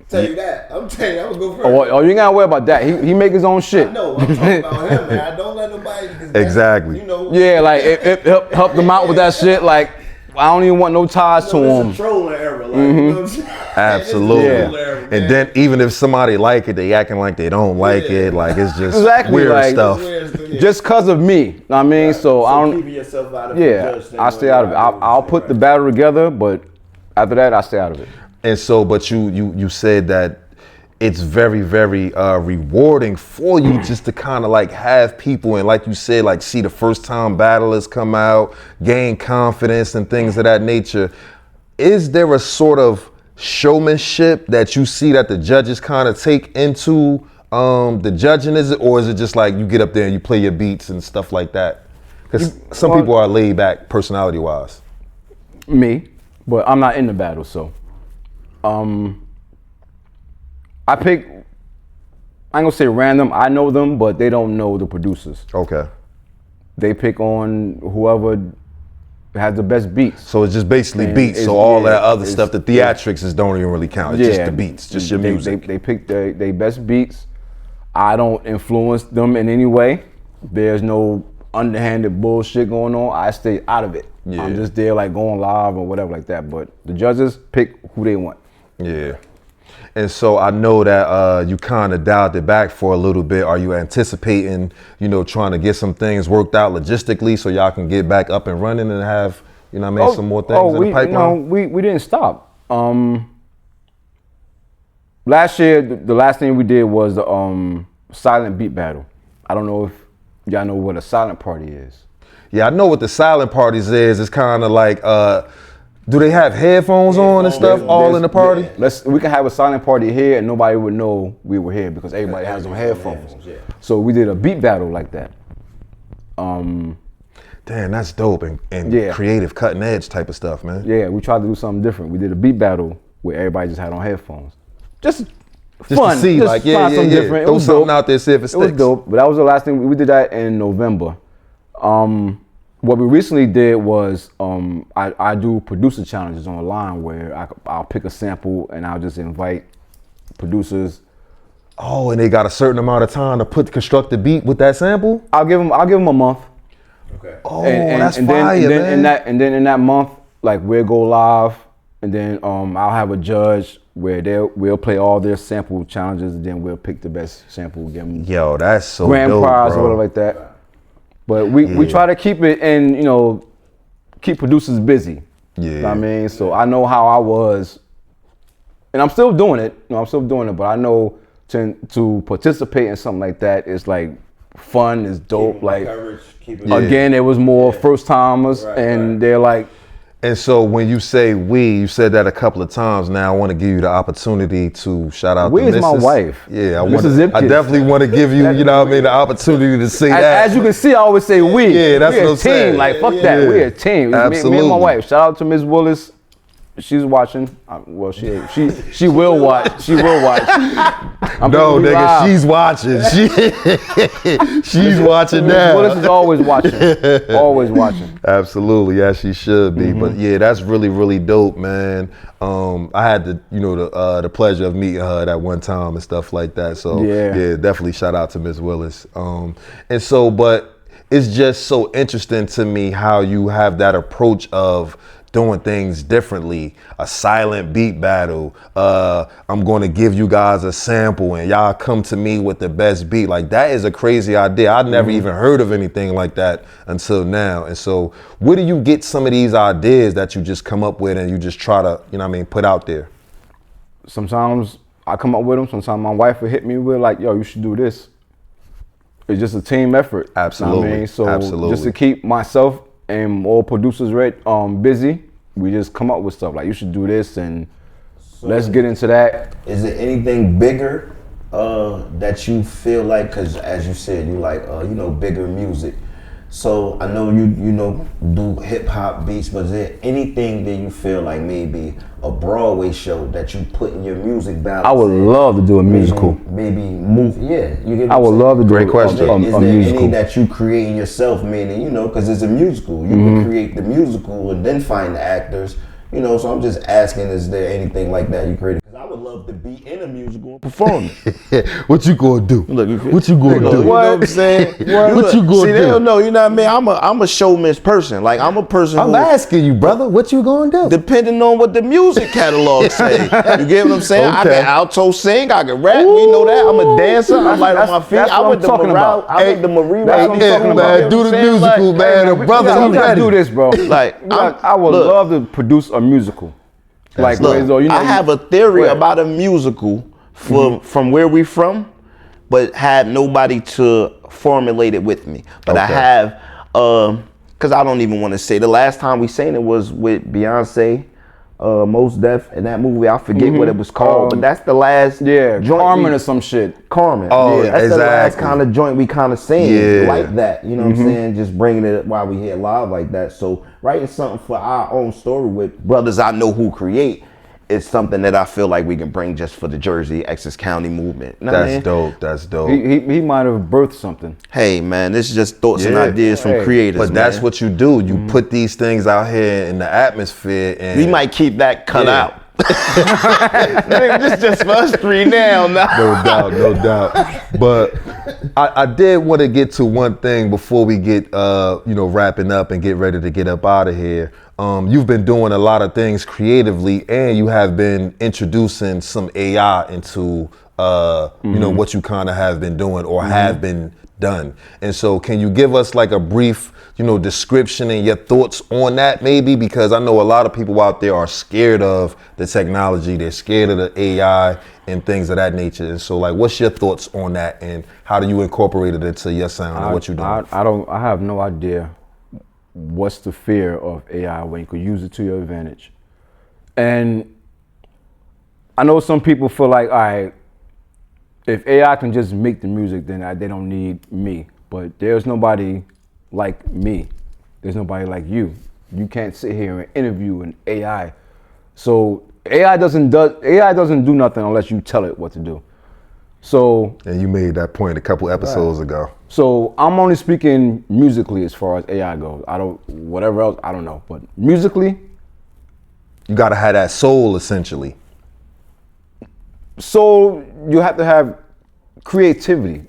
Tell you that. I'm telling you, I'm gonna go first.
Oh, you ain't gotta worry about that. He make his own shit.
I know. I'm talking about him, man. I don't let nobody.
Exactly.
You know.
Yeah, like it help them out with that shit. Like, I don't even want no ties to him.
It's a trolling era, like, you know what I'm saying?
Absolutely.
Era,
and then even if somebody like it, they acting like they don't like it. Like, it's just weird
like,
stuff.
Just cause of me. You know what I mean?
Right.
So I don't.
Keeping yourself out of
I stay out of it. I'll put the battle together, but after that, I stay out of it.
And so, but you said that it's very, very rewarding for you just to kind of like have people and, like you said, like see the first time battlers come out, gain confidence and things of that nature. Is there a sort of showmanship that you see that the judges kind of take into the judging? Or is it just like you get up there and you play your beats and stuff like that? Because some people are laid back personality wise.
Me, but I'm not in the battle, so. I pick, I ain't gonna say random, I know them, but they don't know the producers.
Okay.
They pick on whoever has the best beats.
So it's just basically beats, so all that other stuff, the theatrics don't even really count. It's just the beats, just your music.
They pick their best beats. I don't influence them in any way. There's no underhanded bullshit going on. I stay out of it. Yeah. I'm just there like going live or whatever like that, but the judges pick who they want.
Yeah. And so I know that you kind of dialed it back for a little bit. Are you anticipating, trying to get some things worked out logistically so y'all can get back up and running and have, some more things in the pipeline?
No, we didn't stop. Last year, the last thing we did was the silent beat battle. I don't know if y'all know what a silent party is.
Yeah, I know what the silent parties is. It's kind of like, do they have headphones on and stuff all in the party?
We can have a silent party here and nobody would know we were here because everybody has on headphones. So we did a beat battle like that.
Damn, that's dope and creative, cutting edge type of stuff, man.
Yeah, we tried to do something different. We did a beat battle where everybody just had on headphones. Just fun.
To see,
just
like,
something different.
Throw something out there, see if it sticks.
It was dope, but that was the last thing. We did that in November. What we recently did was I do producer challenges online where I'll pick a sample and I'll just invite producers.
Oh, and they got a certain amount of time to construct the beat with that sample?
I'll give them a month.
Okay. Oh, that's fire,
man. And then in that month, like, we'll go live, and then I'll have a judge where we'll play all their sample challenges, and then we'll pick the best sample, give them
that's so
grand
dope,
prize
bro.
or whatever like that. But we try to keep it and, keep producers busy.
Yeah.
You know what I mean? So I know how I was, and I'm still doing it. But I know to participate in something like that is like fun, is dope. Like, again, there was more first timers, and they're like.
And so when you say you said that a couple of times. Now I want to give you the opportunity to shout out.
We is my wife.
Yeah,
I
definitely want to give you, the opportunity to say that.
As you can see, I always say we.
Yeah, that's what I'm saying.
Team. Like, fuck that. We're a team.
Absolutely.
Me and my wife. Shout out to Ms. Willis. She's watching. Well, she will watch. She will watch.
No, nigga, she's watching. She's watching now.
Willis is always watching. Always watching.
Absolutely, yeah, she should be. Mm-hmm. But yeah, that's really, really dope, man. I had the pleasure of meeting her at one time and stuff like that. So yeah, definitely shout out to Ms. Willis. And so, but it's just so interesting to me how you have that approach of doing things differently. A silent beat battle. I'm going to give you guys a sample and y'all come to me with the best beat. Like, that is a crazy idea. I'd never even heard of anything like that until now. And so where do you get some of these ideas that you just come up with and you just try to, put out there?
Sometimes I come up with them. Sometimes my wife will hit me with like, yo, you should do this. It's just a team effort.
Absolutely.
You know what I mean? So
absolutely.
Just to keep myself and all producers busy, we just come up with stuff like you should do this and let's get into that.
Is there anything bigger that you feel like, because as you said, you like bigger music. So I know you do hip hop beats, but is there anything that you feel like maybe a Broadway show that you put in your music balance?
I would love to do a musical.
Maybe move. Yeah, you get.
I would love to do
Great question.
a
Is there
musical.
any that you creating yourself? Meaning, because it's a musical. You can create the musical and then find the actors. So I'm just asking, is there anything like that you created? Because I would love to be in a musical and perform it.
What you gonna do? What you gonna do?
You know what I'm saying?
What you gonna
See,
do?
they don't know. You know what I mean? I'm a showman's person. Like I'm a person.
I'm asking you, brother. What you gonna do?
Depending on what the music catalog say. You get what I'm saying? I
Okay.
can alto sing. I can rap. We know that. I'm a dancer. I'm light on my feet.
that's
I
what
went
I'm
to
talking about.
I went to Marie.
That's what I'm talking about.
Man, do the musical, man. The brother,
we gotta do this, bro.
Like
I would love to produce a musical. Like,
Look, I have a theory about a musical from where we from, but had nobody to formulate it with me. But I have, because I don't even want to say. The last time we sang it was with Beyonce, Mos Def, in that movie. I forget what it was called, but that's the last joint.
Carmen or some shit.
Carmen.
Oh,
yeah, that's the last
exactly.
kind of joint we kind of sang like that. You know what I'm
Mm-hmm.
saying? Just bringing it while we here live like that. So writing something for our own story with brothers I know who create is something that I feel like we can bring just for the Jersey, Essex County movement. Know what I mean?
dope. That's dope.
He might have birthed something.
Hey man, this is just thoughts and
Yeah.
ideas from
Hey,
creators.
But that's
man.
what you do. You put these things out here in the atmosphere, and
we might keep that cut
Yeah.
out. This just for us three now.
No doubt. But I did want to get to one thing before we get wrapping up and get ready to get up out of here. You've been doing a lot of things creatively, and you have been introducing some AI into what you kind of have been doing or have been done. And so can you give us like a brief description and your thoughts on that maybe? Because I know a lot of people out there are scared of the technology, they're scared of the AI and things of that nature. And so like, what's your thoughts on that, and how do you incorporate it into your sound and what you're doing?
I have no idea what's the fear of AI when you could use it to your advantage. And I know some people feel like, all right, if AI can just make the music, then they don't need me. But there's nobody like me. There's nobody like you. You can't sit here and interview an AI. So AI doesn't do nothing unless you tell it what to do. So
And you made that point a couple episodes ago.
So I'm only speaking musically as far as AI goes. Whatever else, I don't know. But musically,
You gotta have that soul essentially.
so you have to have creativity.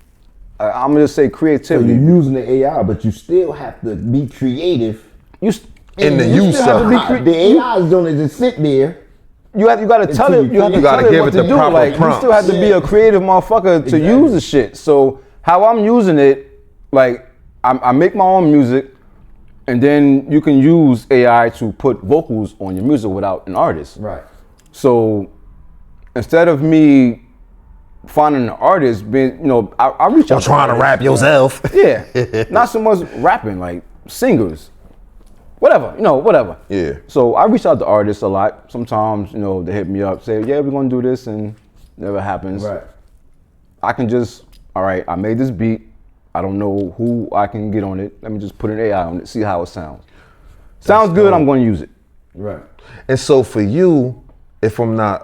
I'm gonna just say
So
creativity.
you're using the AI, but you still have to be creative.
In the use
still have
of
to
it.
be
The AI is gonna just sit there.
You gotta tell it. You have to
gotta
tell
give
it what
it
to
the
do.
proper
Like you still have to be a creative motherfucker to use the shit. So how I'm using it, like I make my own music, and then you can use AI to put vocals on your music without an artist.
Right.
So instead of me finding an artist, I reach out.
Trying to rap yourself.
Yeah, not so much rapping, like singers, whatever.
Yeah.
So I reach out to artists a lot. Sometimes, they hit me up, say, yeah, we're gonna do this, and never happens.
Right.
I can just, all right, I made this beat. I don't know who I can get on it. Let me just put an AI on it, see how it sounds. Sounds good, I'm gonna use it.
Right.
And so for you, if I'm not,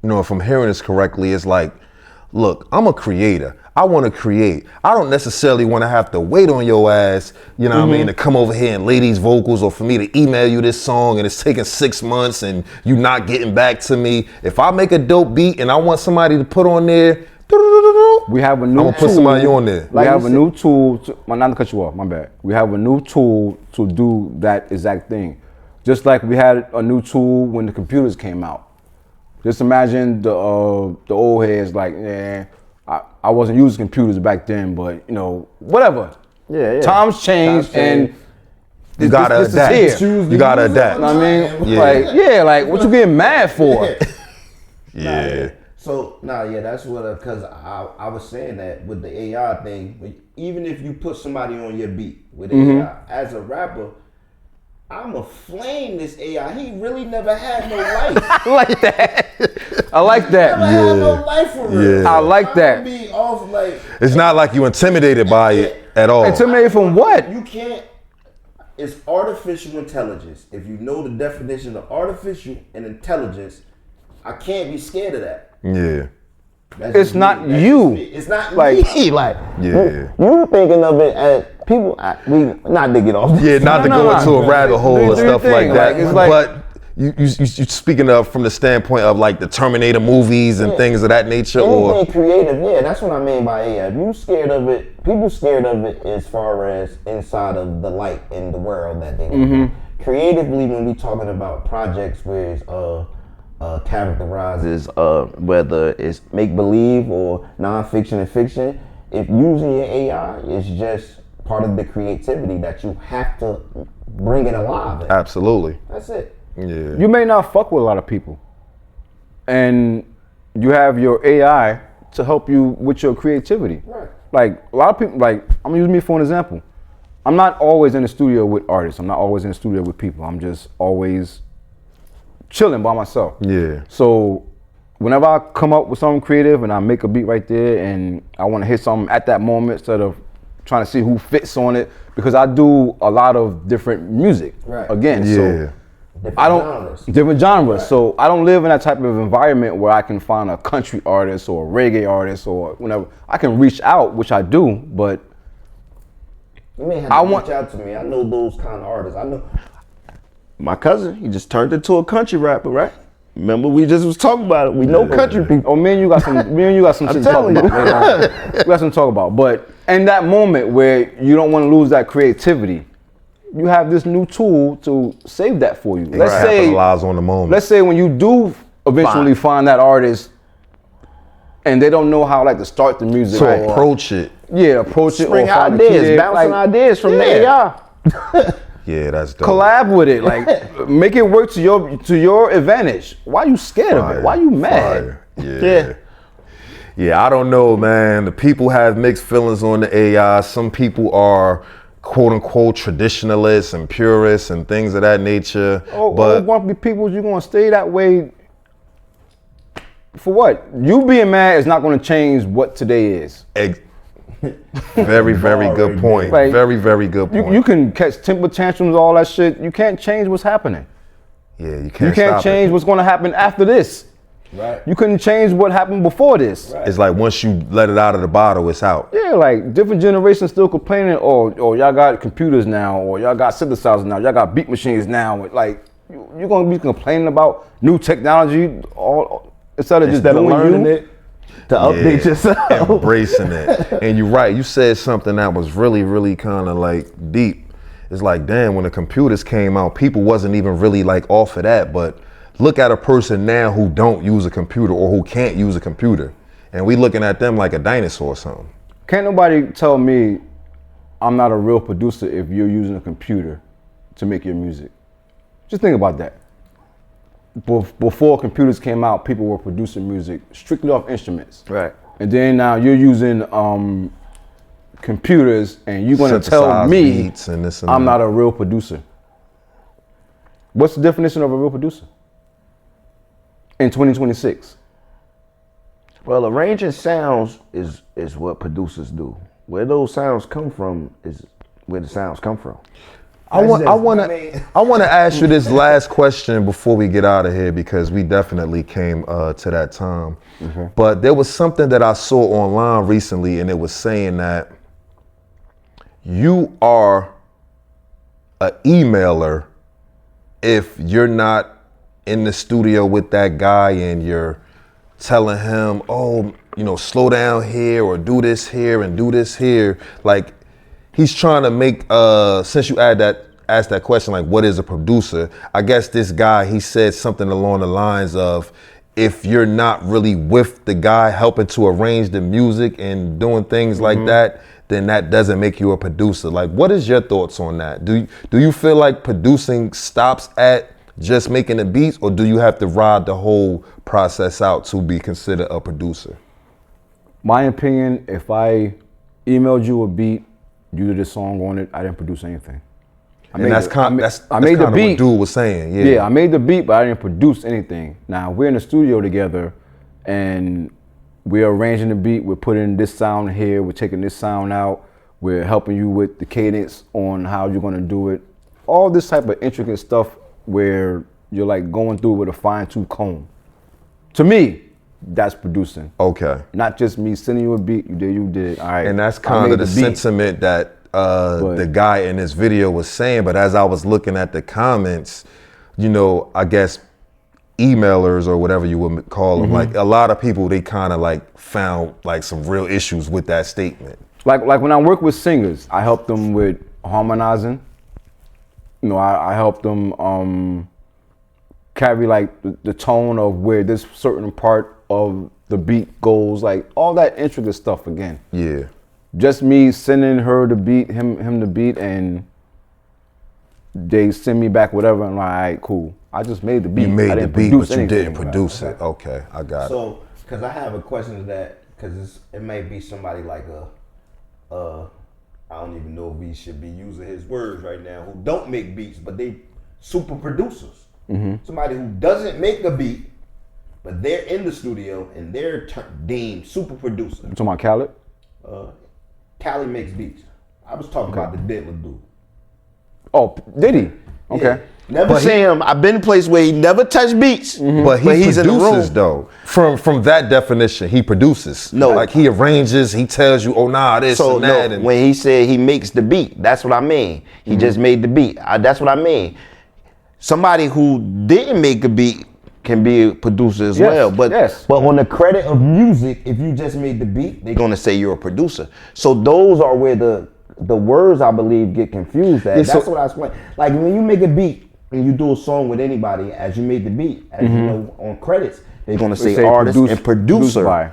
if I'm hearing this correctly, it's like, look, I'm a creator. I want to create. I don't necessarily want to have to wait on your ass, what I mean, to come over here and lay these vocals, or for me to email you this song and it's taking 6 months and you not getting back to me. If I make a dope beat and I want somebody to put on there,
We have a new
I'm gonna put somebody on there.
We have a new tool. Not to cut you off, my bad. We have a new tool to do that exact thing. Just like we had a new tool when the computers came out. Just imagine the old heads like, I wasn't using computers back then, but whatever.
Yeah.
Times changed, and
you gotta
this
adapt.
is here.
You gotta adapt.
You know what I mean?
Yeah.
Like what you getting mad for?
Yeah.
So that's what, because I was saying that with the AI thing, even if you put somebody on your beat with AI, as a rapper, I'ma flame this AI. He really never had no life.
I like that. I like that.
Never had no life for real.
Yeah.
I like that.
Be off like.
It's not like you intimidated by it at all.
Intimidated from what?
You can't. It's artificial intelligence. If you know the definition of artificial and intelligence, I can't be scared of that.
Yeah.
That's
It's
just
not
me. That's
you.
just me. It's not
Like-
me. Like
Yeah.
You thinking of it as people? We not to get off.
Yeah, not to
No,
go
no.
into a rabbit hole
Do
and
your
stuff
thing.
like that.
Like, it's like-
but you speaking of from the standpoint of like the Terminator movies and things of that nature, or
Anything creative, yeah, that's what I mean by AI. If you scared of it, people scared of it as far as inside of the light in the world that they live in. Creatively, when we talking about projects where it's characterizes whether it's make believe or nonfiction and fiction, if using your AI is just part of the creativity that you have to bring it alive. In.
absolutely.
That's it.
Yeah.
You may not fuck with a lot of people, and you have your AI to help you with your creativity.
Right.
Like a lot of people, like I'm gonna use me for an example. I'm not always in the studio with artists. I'm not always in the studio with people. I'm just always chilling by myself.
Yeah.
So whenever I come up with something creative and I make a beat right there and I want to hit something at that moment instead of trying to see who fits on it, because I do a lot of different music.
Right.
Again,
Yeah.
so
Different
I don't
genres.
different genres. So I don't live in that type of environment where I can find a country artist or a reggae artist or whatever. I can reach out, which I do, but
You may have
I
to
want-
reach out to me. I know those kind of artists. I know my cousin. He just turned into a country rapper, right? Remember we just was talking about it. We know country people.
oh, me and you got some shit to talk
telling
about.
you.
Man. We got some to talk about. But in that moment where you don't want to lose that creativity, you have this new tool to save that for you. Let's say
Capitalize on the moment.
Let's say when you do eventually find that artist and they don't know how like to start the music
so
or
approach it.
approach it
Bring
or find a key
ideas,
there,
bouncing
like,
ideas from the AI.
Yeah, that's dope.
collab with it, like make it work to your advantage. Why you scared of it? Why you mad?
Fire. Yeah. Yeah, I don't know, man. The people have mixed feelings on the AI. Some people are quote unquote traditionalists and purists and things of that nature.
But want to be people, you're gonna stay that way for what? You being mad is not gonna change what today is.
Very, very good point.
Like,
very, very good point.
You can catch temper tantrums, all that shit. You can't change what's happening.
Yeah, you can't.
You can't
stop
change what's gonna happen after this.
Right.
You couldn't change what happened before this.
it. It's like once you let it out of the bottle, it's out.
Yeah, like different generations still complaining, oh, y'all got computers now, or y'all got synthesizers now, y'all got beat machines now. Like, you're gonna be complaining about new technology all instead of just doing
learning
you.
it to update yourself.
Embracing it. And you're right. You said something that was really, really kind of like deep. It's like, damn, when the computers came out, people wasn't even really like off of that. But look at a person now who don't use a computer or who can't use a computer. And we looking at them like a dinosaur or something.
Can't nobody tell me I'm not a real producer if you're using a computer to make your music. Just think about that. Before computers came out, people were producing music strictly off instruments.
Right.
And then now you're using computers and you're gonna tell
Synthesized
me
beats and this and
I'm
that.
not a real producer. What's the definition of a real producer? In 2026.
Well, arranging sounds is what producers do. Where those sounds come from is where the sounds come from.
I want to ask you this last question before we get out of here, because we definitely came to that time. But there was something that I saw online recently, and it was saying that you are an emailer if you're not in the studio with that guy and you're telling him, oh, slow down here or do this here and do this here. Like, he's trying to make, since you asked that question, like, what is a producer? I guess this guy, he said something along the lines of, if you're not really with the guy helping to arrange the music and doing things like that, then that doesn't make you a producer. Like, what is your thoughts on that? Do you feel like producing stops at just making the beats, or do you have to ride the whole process out to be considered a producer?
My opinion, if I emailed you a beat, you did a song on it, I didn't produce anything. I made the beat.
What dude was saying.
Yeah, I made the beat, but I didn't produce anything. Now we're in the studio together, and we're arranging the beat. We're putting this sound here. We're taking this sound out. We're helping you with the cadence on how you're gonna do it. All this type of intricate stuff where you're like going through with a fine-tooth comb. To me, that's producing.
Okay.
Not just me sending you a beat, you did. All right.
And that's kind of the sentiment that the guy in this video was saying. But as I was looking at the comments, you know, I guess emailers or whatever you would call them, like a lot of people, they kind of like found like some real issues with that statement.
Like when I work with singers, I help them with harmonizing. You know, I help them carry like the tone of where this certain part of the beat goes, like all that intricate stuff again.
Yeah.
Just me sending her the beat, him the beat, and they send me back whatever, and I'm like, all right, cool. I just made the beat.
You made the beat, but you didn't
anything.
produce it. Okay, I got it.
So, because I have a question because it may be somebody like I don't even know if we should be using his words right now, who don't make beats, but they super producers. Somebody who doesn't make a beat, but they're in the studio and they're deemed super producer.
You talking about Khaled?
Cali makes beats. I was talking about the Diddler dude.
Oh, did he? Okay.
Yeah.
Never seen him. I've been in a place where he never touched beats,
But he
he's in the
produces
room.
though. From that definition, he produces.
No.
Like he arranges, he tells you, oh nah, this
So
and that.
no, when he said he makes the beat, that's what I mean. He just made the beat. That's what I mean. Somebody who didn't make a beat can be a producer as well. But on the credit of music, if you just made the beat, they're gonna say you're a producer. So those are where the words, I believe, get confused at. That's what I explained. Like when you make a beat and you do a song with anybody, as you made the beat, as you know, on credits, they're gonna say artist and producer.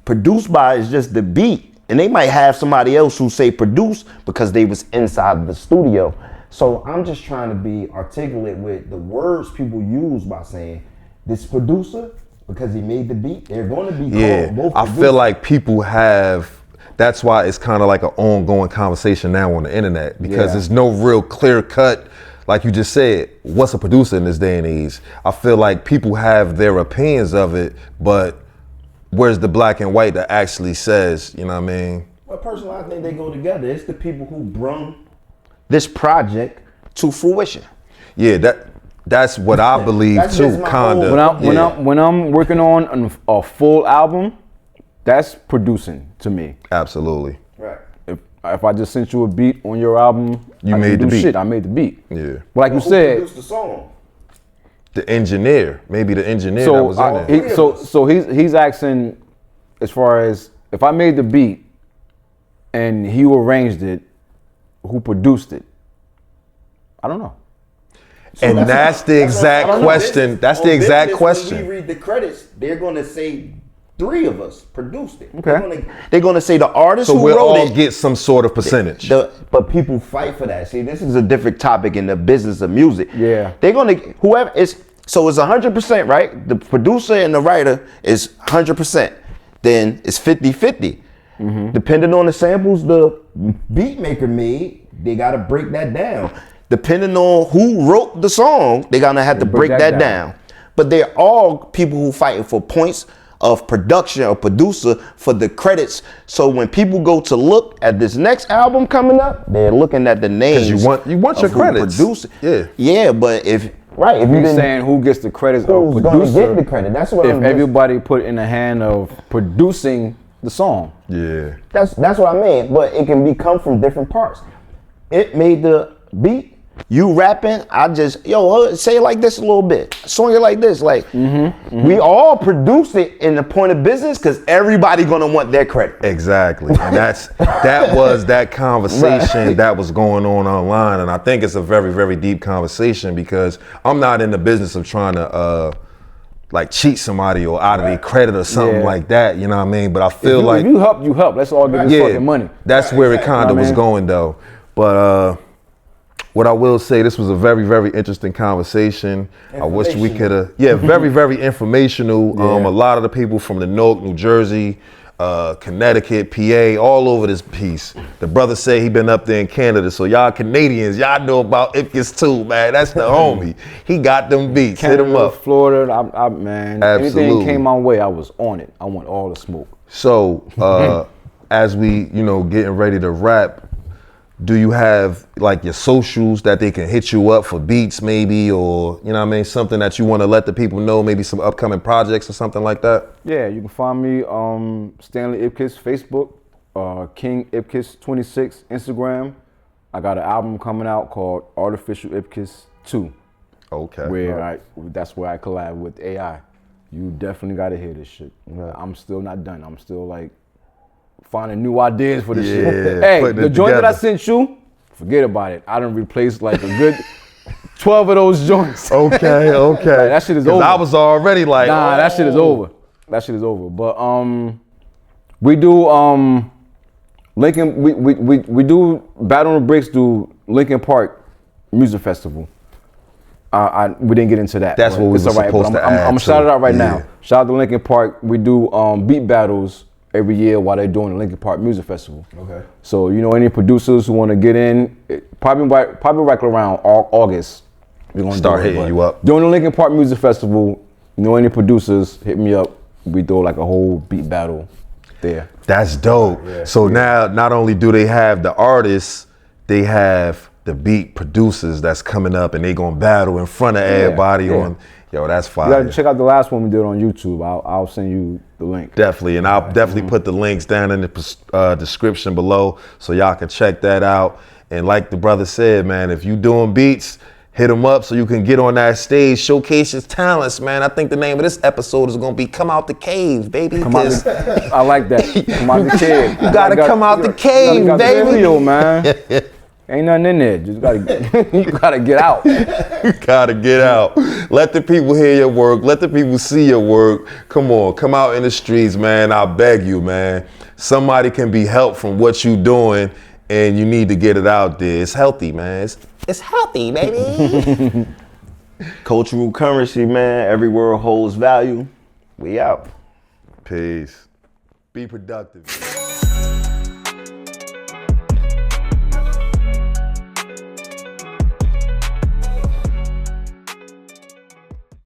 Produced by is just the beat. And they might have somebody else who say produce because they was inside the studio. So I'm just trying to be articulate with the words people use by saying this producer, because he made the beat, they're going to be called both
producers. I feel like people have, that's why it's kind of like an ongoing conversation now on the internet, because there's no real clear cut, like you just said, what's a producer in this day and age? I feel like people have their opinions of it, but where's the black and white that actually says, you know what I mean?
Well, personally, I think they go together. It's the people who brung
this project to fruition.
Yeah, that's what I believe too, kinda.
When I'm working on a full album, that's producing to me.
Absolutely.
Right.
If I just sent you a beat on your album,
you made the beat.
Shit, I made the beat.
Yeah.
But like you said,
who produced the song?
The engineer, maybe the engineer that was in there.
So he's asking, as far as if I made the beat and he arranged it, who produced it? I don't know.
So and that's the exact question. That's the exact question.
When we read the credits, they're going to say 3 of us produced it.
Okay.
They're going to say the artist who
we'll
wrote
all
it.
get some sort of percentage.
But people fight for that. See, this is a different topic in the business of music.
Yeah.
They're going to, whoever is, so it's 100%, right? The producer and the writer is 100%. Then it's 50-50. Depending on the samples the beat maker made, they got to break that down. Depending on who wrote the song, they're gonna have to break that down. But they're all people who fighting for points of production or producer for the credits. So when people go to look at this next album coming up, they're looking at the names.
You want your credits.
Producer.
Yeah.
Yeah, but if you
didn't saying who gets the credits of producer,
gonna get the credit. That's what
if everybody put in the hand of producing the song.
Yeah.
That's what I mean. But it can come from different parts. It made the beat. You rapping, I just, say it like this a little bit. Song it like this, like, we all produce it in the point of business because everybody gonna want their credit.
Exactly, and that was that conversation that was going on online, and I think it's a very, very deep conversation because I'm not in the business of trying to, like cheat somebody or out of their credit or something like that, you know what I mean? But I feel like
if you help, you help. Let's all get this fucking money.
That's where it kind of was going though, but. What I will say, this was a very, very interesting conversation. I wish we could have, very, very informational. A lot of the people from the Newark, New Jersey, Connecticut, PA, all over this piece. The brother said he been up there in Canada, so y'all Canadians, y'all know about Ipkiss too, man. That's the homie. He got them beats.
Canada,
hit him up.
Florida, man.
Absolutely.
Anything came my way, I was on it. I want all the smoke.
So, as we, getting ready to wrap, do you have like your socials that they can hit you up for beats maybe, or something that you want to let the people know, maybe some upcoming projects or something like that?
Yeah, you can find me Stanley Ipkiss Facebook, King Ipkiss 26 Instagram. I got an album coming out called Artificial Ipkiss 2.
Okay.
That's where I collab with AI. You definitely got to hear this shit. I'm still not done. I'm still like finding new ideas for this shit. Hey, the joint that I sent you, forget about it. I done replaced like a good 12 of those joints.
Okay.
Like, that shit is over.
I was already like,
nah, that shit is over. That shit is over. But we do Lincoln. We do Battle on the Bricks. Do Lincoln Park Music Festival. We didn't get into that.
That's what we were supposed to add.
I'm gonna shout it out right now. Shout out to Lincoln Park. We do beat battles every year while they're doing the Lincoln Park Music Festival.
Okay.
So any producers who want to get in, probably right around August, we're gonna
start hitting you up.
During the Lincoln Park Music Festival, any producers, hit me up. We throw like a whole beat battle there.
That's dope. Yeah. So now, not only do they have the artists, they have the beat producers that's coming up, and they gonna battle in front of everybody on. Yo, that's fire.
You gotta check out the last one we did on YouTube. I'll send you the link.
Definitely, and I'll definitely put the links down in the description below so y'all can check that out. And like the brother said, man, if you doing beats, hit him up so you can get on that stage, showcase your talents, man. I think the name of this episode is gonna be "Come Out the Cave, Baby."
I like that. Come out the cave.
You gotta come out the cave, baby.
Video, man. Ain't nothing in there. Just you gotta get out.
You gotta get out. Let the people hear your work. Let the people see your work. Come on, come out in the streets, man. I beg you, man. Somebody can be helped from what you doing, and you need to get it out there. It's healthy, man. It's healthy, baby.
Cultural currency, man. Every word holds value. We out.
Peace. Be productive.